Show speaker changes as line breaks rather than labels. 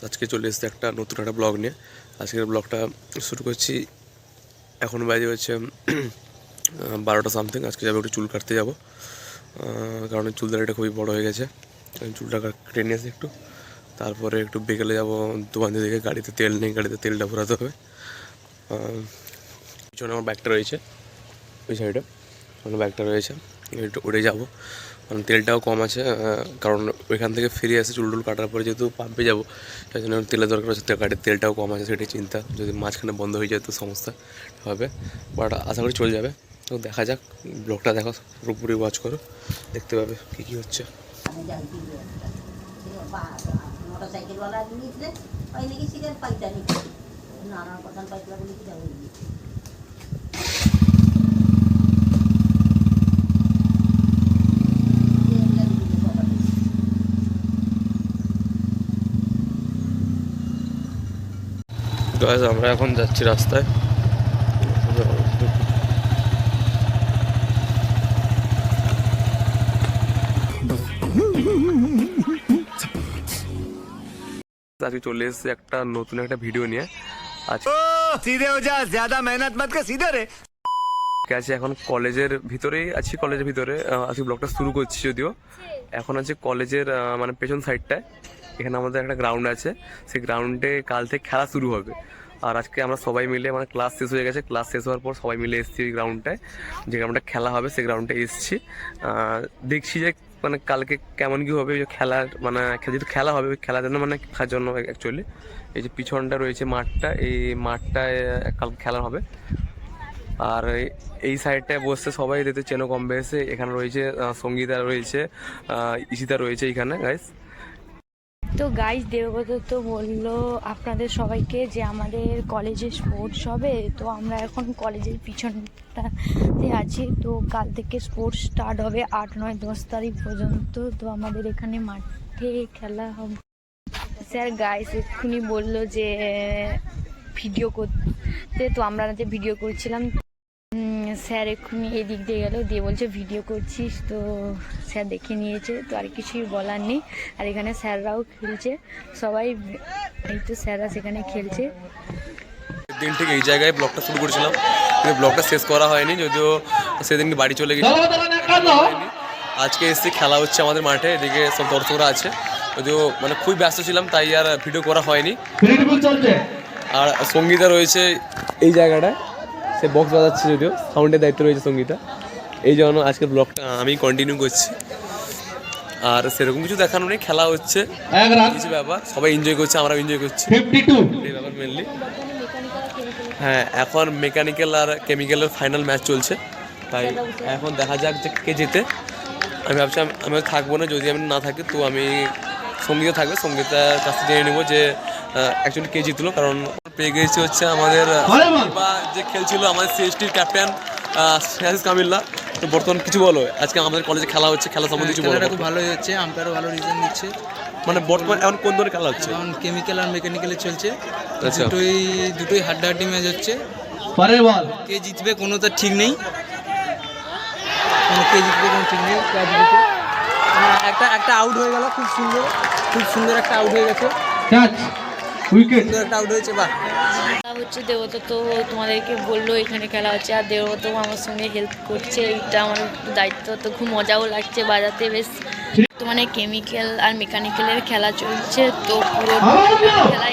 আজকে চলে এসেছে একটা নতুন একটা ব্লগ নিয়ে। আজকের ব্লগটা শুরু করছি। এখন বাজে হচ্ছে 12টা সামথিং। আজকে যাবো একটু চুল কাটতে যাবো, কারণ চুল দাড়িটা খুবই বড় হয়ে গেছে। চুলটা কেটে নিয়ে আসি একটু, তারপরে একটু বিকেলে যাবো দোকান থেকে। গাড়িতে তেল নেই, গাড়িতে তেলটা ভরাতে হবে। পিছনে আমার ব্যাগটা রয়েছে, ওই সাইডে আমার ব্যাগটা রয়েছে, একটু উড়ে যাবো। কারণ তেলটাও কম আছে, কারণ ওইখান থেকে ফিরে আসে চুল টুল কাটার পরে যেহেতু পাম্পে যাবো, সেই জন্য তেলের দরকার আছে। গাড়ির তেলটাও কম আছে, সেটাই চিন্তা। যদি মাঝখানে বন্ধ হয়ে যায় তো সমস্যা হবে, বাট আশা করি চলে যাবে। তো দেখা যাক, ব্লগটা দেখো, পুরোপুরি ওয়াচ করো, দেখতে পাবে কী কী হচ্ছে। আমরা এখন যাচ্ছি রাস্তায়। আজকে চলে এসেছে একটা নতুন একটা ভিডিও নিয়ে। আজকে
सीधे हो जा, ज्यादा मेहनत मत कर, सीधे रे।
আছে এখন কলেজের ভিতরেই আছি, কলেজের ভিতরে আজকে ব্লগটা শুরু করছি। যদিও এখন আছে কলেজের মানে পেছন সাইডটায়। এখানে আমাদের একটা গ্রাউন্ড আছে, সেই গ্রাউন্ডে কাল থেকে খেলা শুরু হবে। আর আজকে আমরা সবাই মিলে, মানে ক্লাস শেষ হয়ে গেছে, ক্লাস শেষ হওয়ার পর সবাই মিলে এসেছি ওই গ্রাউন্ডটায়, যে গ্রাউন্ডে খেলা হবে সেই গ্রাউন্ডে এসেছি। দেখছি যে মানে কালকে কেমন কী হবে খেলার, মানে যেহেতু খেলা হবে ওই খেলার জন্য, মানে খেলার জন্য অ্যাকচুয়ালি এই যে পিছনটা রয়েছে মাঠটা, এই মাঠটায় কালকে খেলা হবে। আর এই সাইডটায় বসছে সবাই, দেখতে চেনো কম বেশি। এখানে রয়েছে সঙ্গীতা রয়েছে, ঈশিতা রয়েছে এখানে গাইস।
তো গাইস, দেবব্রত তো বললো আপনাদের সবাইকে যে আমাদের কলেজে স্পোর্টস হবে। তো আমরা এখন কলেজের পিছনটাতে আছি। তো কাল থেকে স্পোর্টস স্টার্ট হবে 8, 9, 10 তারিখ পর্যন্ত। তো আমাদের এখানে মাঠে খেলা হবে। স্যার গাইস এক্ষুনি বললো যে ভিডিও করতে, তো আমরা যে ভিডিও করছিলাম, স্যার এক্ষুনি এই দিক দিয়ে গেল, দিয়ে বলছে ভিডিও করছিস। তো স্যার দেখে নিয়েছে, তো আর কিছুই বলার নেই। আর এখানে স্যাররাও খেলছে সবাই, এই তো স্যাররা সেখানে খেলছে।
দিন ঠিক এই জায়গায় ব্লগটা শুরু করেছিলাম, কিন্তু ব্লগটা শেষ করা হয়নি, যদিও সেদিনকে বাড়ি চলে গেছি। আজকে এসে খেলা হচ্ছে আমাদের মাঠে, এদিকে সব দর্শকরা আছে। যদিও মানে খুবই ব্যস্ত ছিলাম, তাই আর ভিডিও করা হয়নি। আর সঙ্গীতা রয়েছে এই জায়গাটায়, সে বক্স বাজাচ্ছে, যদিও সাউন্ডের দায়িত্ব রয়েছে সঙ্গীতা। এই জন্য আজকের ব্লগটা আমি কন্টিনিউ করছি। আর সেরকম কিছু দেখানো নেই, খেলা হচ্ছে কিছু ব্যাপার, সবাই এনজয় করছে, আমরাও এনজয় করছি, এই ব্যাপার মেনলি। হ্যাঁ, এখন মেকানিক্যাল আর কেমিক্যালের ফাইনাল ম্যাচ চলছে, তাই এখন দেখা যাক যে কে জেতে। আমি ভাবছি আমি থাকবো না, যদি আমি না থাকি তো আমি সঙ্গীতা থাকবে, সঙ্গীতার কাছ থেকে জেনে নেবো যে অ্যাকচুয়ালি কে জিতলো। কারণ পেয়ে গেছি হচ্ছে আমাদের যে খেলছিল আমাদের সিএসটির ক্যাপ্টেন সিরাজ কামিল্লা। তো বর্তমান কিছু বলো, আজকে আমাদের কলেজে খেলা হচ্ছে, খেলা সম্বন্ধে কিছু বলো।
খুব ভালোই হচ্ছে, আম্পায়ারও ভালো রিজন দিচ্ছে।
মানে বর্তমান এখন কোন ধরনের খেলা হচ্ছে?
এখন কেমিক্যাল আর মেকানিক্যালে চলছে।
আচ্ছা,
দুটোই হাড্ডাহাড্ডি ম্যাচ হচ্ছে। কে জিতবে কোনো তো ঠিক নেই, কে জিতবে কোনো ঠিক নেই। একটা আউট হয়ে গেল, খুব সুন্দর একটা আউট হয়ে গেছে, সুন্দর একটা আউট হয়েছে। বাহ,
হচ্ছে দেবব্রত তো তোমাদেরকে বললো এখানে খেলা হচ্ছে, আর দেবব্রত আমার সঙ্গে হেল্প করছে। এইটা আমার দায়িত্ব, তো খুব মজাও লাগছে বাজাতে বেশ। তো মানে কেমিক্যাল আর মেকানিক্যালের খেলা চলছে, তো পুরো খেলা